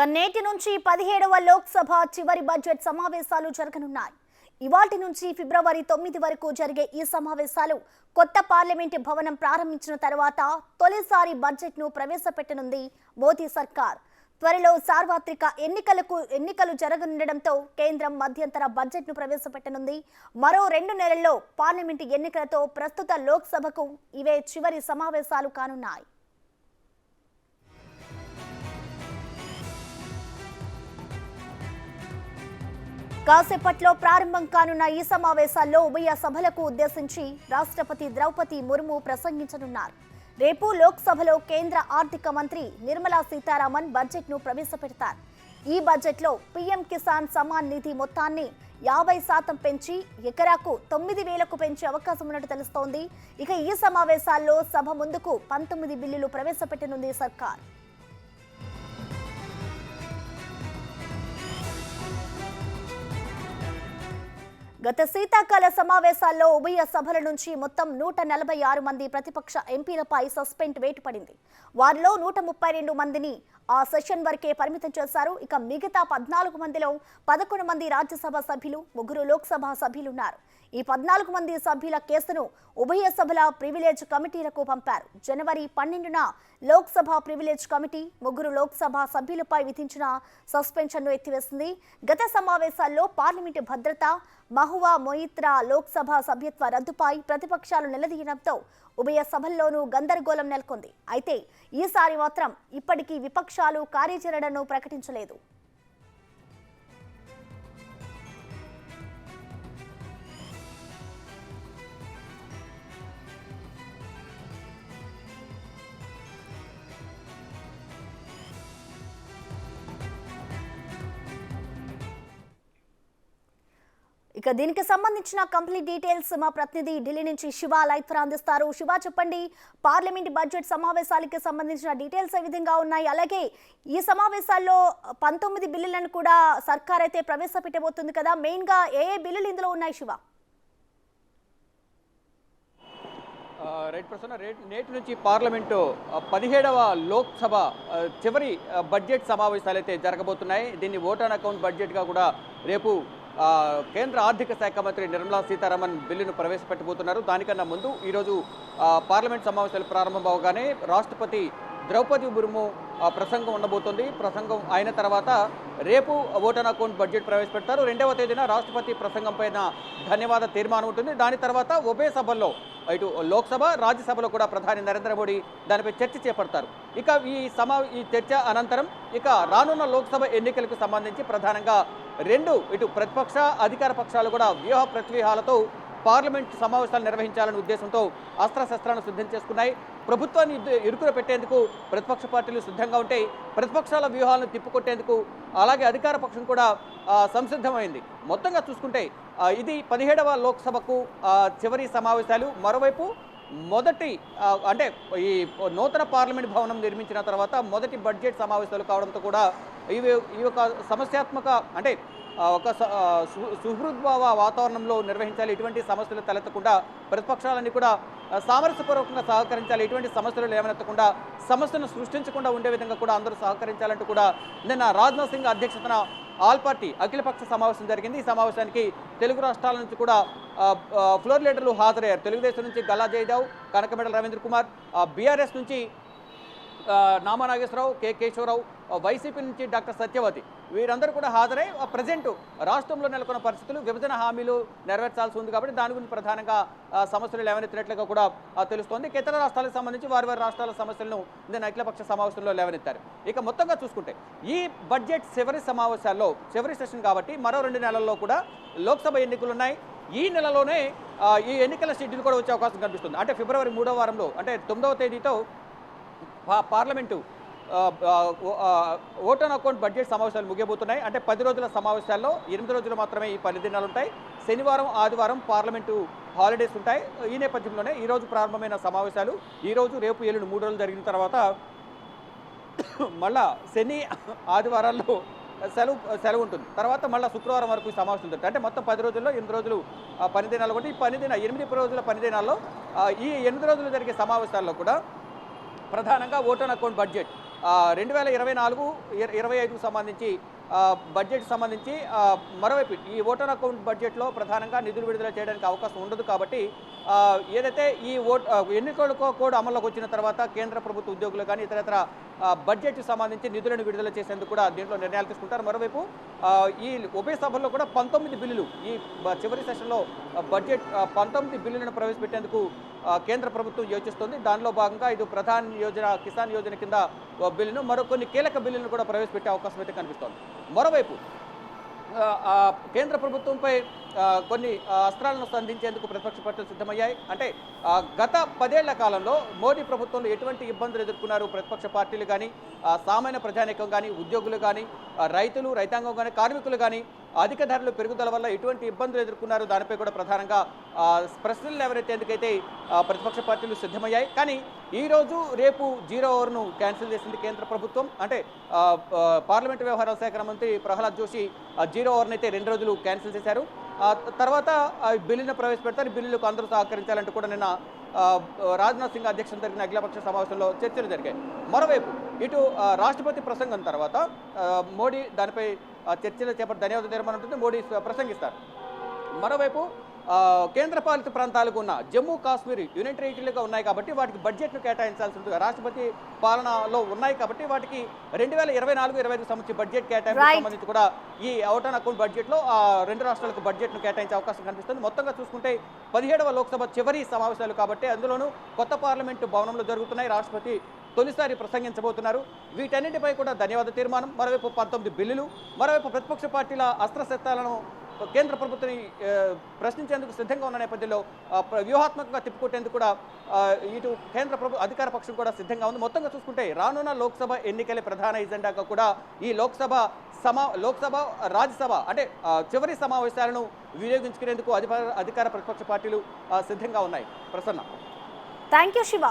నేటి నుంచి 17వ లోక్సభ చివరి బడ్జెట్ సమావేశాలు జరగనున్నాయి. ఇవాల్టి నుంచి ఫిబ్రవరి 9 వరకు జరిగే ఈ సమావేశాలు కొత్త పార్లమెంట్ భవనం ప్రారంభించిన తర్వాత తొలిసారి బడ్జెట్ను ప్రవేశపెట్టనుంది మోదీ సర్కార్. త్వరలో సార్వత్రిక ఎన్నికలు జరగనుండడంతో కేంద్రం మధ్యంతర బడ్జెట్ను ప్రవేశపెట్టనుంది. మరో 2 నెలల్లో పార్లమెంట్ ఎన్నికలతో ప్రస్తుత లోక్సభకు ఇవే చివరి సమావేశాలు కానున్నాయి. కాసేపట్లో ప్రారంభం కానున్న ఈ సమావేశాల్లో ఉభయ సభలకు ఉద్దేశించి రాష్ట్రపతి ద్రౌపది ముర్ము ప్రసంగించనున్నారు. రేపు లోక్సభలో కేంద్ర ఆర్థిక మంత్రి నిర్మలా సీతారామన్ బడ్జెట్ను ప్రవేశపెడతారు. ఈ బడ్జెట్లో పీఎం కిసాన్ సమ్మాన్ నిధి మొత్తాన్ని 50% పెంచి ఎకరాకు 9,000కు పెంచే అవకాశం ఉన్నట్టు తెలుస్తోంది. ఇక ఈ సమావేశాల్లో సభ ముందుకు 19 బిల్లులు ప్రవేశపెట్టనుంది సర్కార్. గత శీతాకాల సమావేశాల్లో ఉభయ సభల నుంచి మొత్తం 146 మంది ప్రతిపక్ష ఎంపీలపై సస్పెండ్ వేటు పడింది. వారిలో 132 మందిని ఆ సెషన్ వరకే పరిమితం చేశారు. ఇక మిగతా 14 మందిలో 11 మంది రాజ్యసభ సభ్యులు, 3 లోక్సభ సభ్యులున్నారు. ఈ 14 మంది సభ్యుల కేసును ఉభయ సభల ప్రివిలేజ్ కమిటీలకు పంపారు. జనవరి 12న లోక్సభ ప్రివిలేజ్ కమిటీ 3 లోక్సభ సభ్యులపై విధించిన సస్పెన్షన్ను ఎత్తివేసింది. గత సమావేశాల్లో పార్లమెంటు భద్రత, మహువా మొయిత్రా లోక్సభ సభ్యత్వ రద్దుపై ప్రతిపక్షాలు నిలదీయడంతో ఉభయ సభల్లోనూ గందరగోళం నెలకొంది. అయితే ఈసారి మాత్రం ఇప్పటికీ విపక్షాలు కార్యాచరణను ప్రకటించలేదు. ఇక దీనికి సంబంధించిన కంప్లీట్ డీటెయిల్స్ మా ప్రతినిధి ఢిల్లీ నుంచి శివ లైవ్ అందిస్తారు. శివ, చెప్పండి, పార్లమెంట్ బడ్జెట్ సమావేశాలకి సంబంధించిన డీటెయిల్స్ ఏ విధంగా ఉన్నాయి? అలాగే ఈ సమావేశాల్లో 19 బిల్లులను కూడా సర్కార్ అయితే ప్రవేశపెట్టబోతుంది కదా, మెయిన్ గా ఏ బిల్లులు ఇందులో ఉన్నాయి శివ? రైట్ ప్రసన్న, నేటి నుంచి పార్లమెంటు 17వ లోక్సభ చివరి బడ్జెట్ సమావేశాలు అయితే జరగబోతున్నాయి. దీన్ని ఓట్ ఆన్ అకౌంట్ బడ్జెట్గా కూడా రేపు కేంద్ర ఆర్థిక శాఖ మంత్రి నిర్మలా సీతారామన్ బిల్లును ప్రవేశపెట్టబోతున్నారు. దానికన్నా ముందు ఈరోజు పార్లమెంట్ సమావేశాలు ప్రారంభం అవగానే రాష్ట్రపతి ద్రౌపది ముర్ము ప్రసంగం ఉండబోతుంది. ప్రసంగం అయిన తర్వాత రేపు ఓట్ ఆన్ అకౌంట్ బడ్జెట్ ప్రవేశపెడతారు. 2వ తేదీన రాష్ట్రపతి ప్రసంగం పైన ధన్యవాద తీర్మానం ఉంటుంది. దాని తర్వాత ఉభయ సభల్లో ఇటు లోక్సభ, రాజ్యసభలో కూడా ప్రధాని నరేంద్ర మోడీ దానిపై చర్చ చేపడతారు. ఇక ఈ చర్చ అనంతరం ఇక రానున్న లోక్సభ ఎన్నికలకు సంబంధించి ప్రధానంగా ఇటు ప్రతిపక్ష, అధికార పక్షాలు కూడా వ్యూహ ప్రతివ్యూహాలతో పార్లమెంట్ సమావేశాలు నిర్వహించాలనే ఉద్దేశంతో అస్త్రశస్త్రాలను సిద్ధం చేసుకున్నాయి. ప్రభుత్వాన్ని ఇరుకున పెట్టేందుకు ప్రతిపక్ష పార్టీలు సిద్ధంగా ఉంటాయి. ప్రతిపక్షాల వ్యూహాలను తిప్పుకొట్టేందుకు అలాగే అధికార పక్షం కూడా సంసిద్ధమైంది. మొత్తంగా చూసుకుంటే ఇది 17వ లోక్సభకు చివరి సమావేశాలు. మరోవైపు అంటే ఈ నూతన పార్లమెంట్ భవనం నిర్మించిన తర్వాత మొదటి బడ్జెట్ సమావేశాలు కావడంతో కూడా ఇవి ఒక సమస్యాత్మక, అంటే ఒక సుహృద్భావ వాతావరణంలో నిర్వహించాలి. ఎటువంటి సమస్యలు తలెత్తకుండా ప్రతిపక్షాలన్నీ కూడా సామరస్యపూర్వకంగా సహకరించాలి. ఎటువంటి సమస్యలు లేవనెత్తకుండా, సమస్యను సృష్టించకుండా ఉండే విధంగా కూడా అందరూ సహకరించాలంటూ కూడా నిన్న రాజ్నాథ్ సింగ్ అధ్యక్షతన ఆల్ పార్టీ అఖిలపక్ష సమావేశం జరిగింది. ఈ సమావేశానికి తెలుగు రాష్ట్రాల నుంచి కూడా ఫ్లోర్ లీడర్లు హాజరయ్యారు. తెలుగుదేశం నుంచి గల్లా జయదేవ్, కనకమెడల రవీంద్ర కుమార్, బీఆర్ఎస్ నుంచి నామా నాగేశ్వరరావు, కె కేశవరావు, వైసీపీ నుంచి డాక్టర్ సత్యవతి, వీరందరూ కూడా హాజరై ప్రజెంట్ రాష్ట్రంలో నెలకొన్న పరిస్థితులు, విభజన హామీలు నెరవేర్చాల్సి ఉంది కాబట్టి దాని గురించి ప్రధానంగా సమస్యలు లేవనెత్తినట్లుగా కూడా తెలుస్తోంది. ఇతర రాష్ట్రాలకు సంబంధించి వారి రాష్ట్రాల సమస్యలను నేను అఖిలపక్ష సమావేశంలో లేవనెత్తారు. ఇక మొత్తంగా చూసుకుంటే ఈ బడ్జెట్ చివరి సమావేశాల్లో చివరి సెషన్ కాబట్టి మరో 2 నెలల్లో కూడా లోక్సభ ఎన్నికలు ఉన్నాయి. ఈ నెలలోనే ఈ ఎన్నికల షెడ్యూల్ కూడా వచ్చే అవకాశం కనిపిస్తుంది. అంటే ఫిబ్రవరి 3వ వారంలో, అంటే 9వ తేదీతో parliament vote on account budget సమావేశాలు ముగియబోతున్నాయి. అంటే 10 రోజుల సమావేశాల్లో 8 రోజులు మాత్రమే ఈ 10 దినాలు ఉంటాయి. శనివారం, ఆదివారం పార్లమెంటు హాలిడేస్ ఉంటాయి. ఈ నేపథ్యంలోనే ఈరోజు ప్రారంభమైన సమావేశాలు ఈరోజు, రేపు, ఎల్లుండి 3 రోజులు జరిగిన తర్వాత మళ్ళా శని, ఆదివారాల్లో సెలవు ఉంటుంది. తర్వాత మళ్ళీ శుక్రవారం వరకు సమావేశం ఉంటుంది. అంటే మొత్తం 10 రోజుల్లో 8 రోజులు పని దినాలు కూడా. ఈ 8 రోజుల పని దినాల్లో ఈ 8 రోజులు జరిగే సమావేశాల్లో కూడా ప్రధానంగా ఓట్ ఆన్ అకౌంట్ బడ్జెట్ 2024-25కు సంబంధించి బడ్జెట్ సంబంధించి మరోవైపు ఈ ఓటర్ అకౌంట్ బడ్జెట్లో ప్రధానంగా నిధులు విడుదల చేయడానికి అవకాశం ఉండదు కాబట్టి ఏదైతే ఈ ఎన్నికల కోడ్ అమల్లోకి వచ్చిన తర్వాత కేంద్ర ప్రభుత్వ ఉద్యోగులు కానీ ఇతరత్ర బడ్జెట్కి సంబంధించి నిధులను విడుదల చేసేందుకు కూడా దీంట్లో నిర్ణయాలు తీసుకుంటారు. మరోవైపు ఈ ఉభయ సభల్లో కూడా 19 బిల్లులు ఈ చివరి సెషన్లో బడ్జెట్ 19 బిల్లులను ప్రవేశపెట్టేందుకు కేంద్ర ప్రభుత్వం యోచిస్తోంది. దానిలో భాగంగా ఇది ప్రధాన్ యోజన, కిసాన్ యోజన కింద బిల్లును, మరో కొన్ని కీలక బిల్లులను కూడా ప్రవేశపెట్టే అవకాశం అయితే కనిపిస్తోంది. మరోవైపు కేంద్ర ప్రభుత్వంపై కొన్ని అస్త్రాలను సంధించేందుకు ప్రతిపక్ష పార్టీలు సిద్ధమయ్యాయి. అంటే గత 10 ఏళ్ల కాలంలో మోడీ ప్రభుత్వంలో ఎటువంటి ఇబ్బందులు ఎదుర్కొన్నారు ప్రతిపక్ష పార్టీలు కానీ, సామాన్య ప్రజానీకం కానీ, ఉద్యోగులు కానీ, రైతులు, రైతాంగం కానీ, కార్మికులు కానీ అధిక ధరలు పెరుగుదల వల్ల ఎటువంటి ఇబ్బందులు ఎదుర్కొన్నారు దానిపై కూడా ప్రధానంగా ప్రశ్నలు ఎవరైతే ప్రతిపక్ష పార్టీలు సిద్ధమయ్యాయి. కానీ ఈరోజు రేపు 0 ఓవర్ను క్యాన్సిల్ చేసింది కేంద్ర ప్రభుత్వం. అంటే పార్లమెంటు వ్యవహారాల శాఖ మంత్రి ప్రహ్లాద్ జోషి 0 ఓవర్ని అయితే 2 రోజులు క్యాన్సిల్ చేశారు. తర్వాత బిల్లును ప్రవేశపెడతారు. బిల్లులకు అందరూ సహకరించాలంటూ కూడా నిన్న రాజ్నాథ్ సింగ్ అధ్యక్షతన జరిగిన అఖిలపక్ష సమావేశంలో చర్చలు జరిగాయి. మరోవైపు ఇటు రాష్ట్రపతి ప్రసంగం తర్వాత మోడీ దానిపై చర్చలు చేపట్టి ధన్యవాద తీర్మానం ఉంటుంది, మోడీ ప్రసంగిస్తారు. మరోవైపు కేంద్రపాలిత ప్రాంతాలకు ఉన్న జమ్మూ కాశ్మీర్ యూనియన్ టెరిటరీలుగా ఉన్నాయి కాబట్టి వాటికి బడ్జెట్ను కేటాయించాల్సి ఉంటుంది. రాష్ట్రపతి పాలనలో ఉన్నాయి కాబట్టి వాటికి 2024-25 సంబంధించి బడ్జెట్ కేటాయింపుకు సంబంధించి కూడా ఈ ఓటర్ అకౌంట్ బడ్జెట్లో 2 రాష్ట్రాలకు బడ్జెట్ను కేటాయించే అవకాశం కనిపిస్తుంది. మొత్తంగా చూసుకుంటే 17వ లోక్సభ చివరి సమావేశాలు కాబట్టి అందులోనూ కొత్త పార్లమెంటు భవనంలో జరుగుతున్నాయి. రాష్ట్రపతి తొలిసారి ప్రసంగించబోతున్నారు. వీటన్నిటిపై కూడా ధన్యవాద తీర్మానం, మరోవైపు 19 బిల్లులు, మరోవైపు ప్రతిపక్ష పార్టీల అస్త్రశస్త్రాలను కేంద్ర ప్రభుత్వాన్ని ప్రశ్నించేందుకు సిద్ధంగా ఉన్న నేపథ్యంలో వ్యూహాత్మకంగా తిప్పుకొట్టేందుకు కూడా ఇటు కేంద్ర అధికార పక్షం కూడా సిద్ధంగా ఉంది. మొత్తంగా చూసుకుంటే రానున్న లోక్సభ ఎన్నికలే ప్రధాన ఎజెండాగా కూడా ఈ లోక్సభ రాజ్యసభ అంటే చివరి సమావేశాలను వినియోగించుకునేందుకు అధికార ప్రతిపక్ష పార్టీలు సిద్ధంగా ఉన్నాయి. ప్రసన్న. Thank you Shiva.